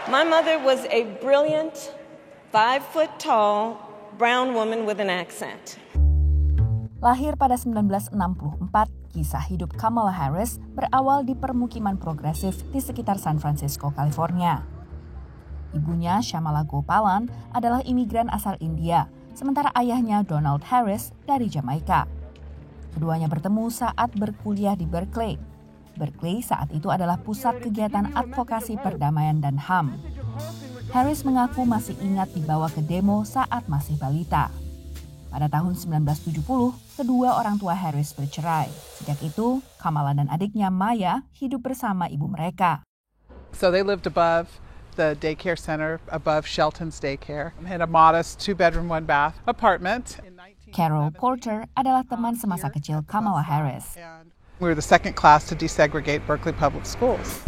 My mother was a brilliant, 5-foot-tall, brown woman with an accent. Lahir pada 1964, kisah hidup Kamala Harris berawal di permukiman progresif di sekitar San Francisco, California. Ibunya, Shamala Gopalan, adalah imigran asal India, sementara ayahnya, Donald Harris, dari Jamaika. Keduanya bertemu saat berkuliah di Berkeley. Berkeley saat itu adalah pusat kegiatan advokasi perdamaian dan HAM. Harris mengaku masih ingat dibawa ke demo saat masih balita. Pada tahun 1970, kedua orang tua Harris bercerai. Sejak itu, Kamala dan adiknya Maya hidup bersama ibu mereka. So they lived above the daycare center, above Shelton's daycare, in a modest 2-bedroom, 1-bath apartment. Carol Porter adalah teman semasa kecil Kamala Harris. We were the second class to desegregate Berkeley Public Schools.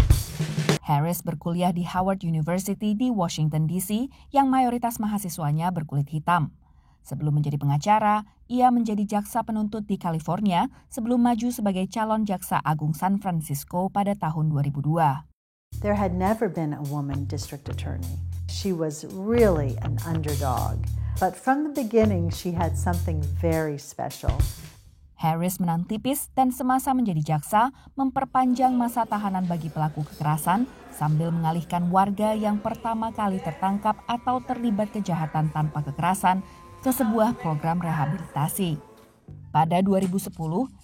Harris berkuliah di Howard University di Washington, D.C. yang mayoritas mahasiswanya berkulit hitam. Sebelum menjadi pengacara, ia menjadi jaksa penuntut di California sebelum maju sebagai calon jaksa agung San Francisco pada tahun 2002. There had never been a woman district attorney. She was really an underdog. But from the beginning, she had something very special. Harris menang tipis dan semasa menjadi jaksa memperpanjang masa tahanan bagi pelaku kekerasan sambil mengalihkan warga yang pertama kali tertangkap atau terlibat kejahatan tanpa kekerasan ke sebuah program rehabilitasi. Pada 2010,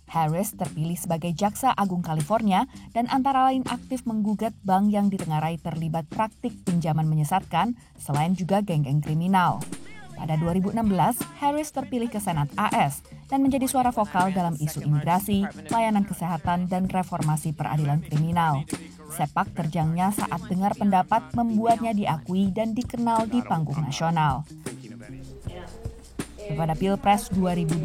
Harris terpilih sebagai Jaksa Agung California dan antara lain aktif menggugat bank yang ditengarai terlibat praktik pinjaman menyesatkan selain juga geng-geng kriminal. Pada 2016, Harris terpilih ke Senat AS dan menjadi suara vokal dalam isu imigrasi, layanan kesehatan, dan reformasi peradilan kriminal. Sepak terjangnya saat dengar pendapat membuatnya diakui dan dikenal di panggung nasional. Pada Pilpres 2020,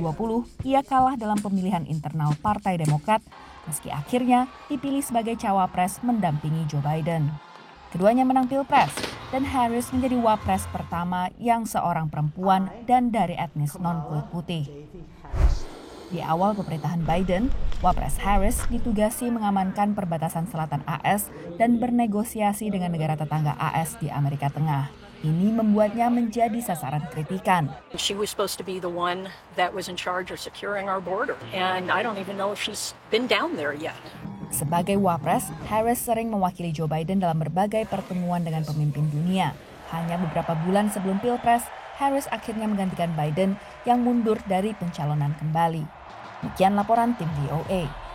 ia kalah dalam pemilihan internal Partai Demokrat, meski akhirnya dipilih sebagai cawapres mendampingi Joe Biden. Keduanya menang Pilpres, dan Harris menjadi wapres pertama yang seorang perempuan dan dari etnis non-kulit putih. Di awal pemerintahan Biden, wapres Harris ditugasi mengamankan perbatasan selatan AS dan bernegosiasi dengan negara tetangga AS di Amerika Tengah. Ini membuatnya menjadi sasaran kritikan. She was supposed to be the one that was in charge of securing our border, and I don't even know if she's been down there yet. Sebagai wapres, Harris sering mewakili Joe Biden dalam berbagai pertemuan dengan pemimpin dunia. Hanya beberapa bulan sebelum Pilpres, Harris akhirnya menggantikan Biden yang mundur dari pencalonan kembali. Demikian laporan tim VOA.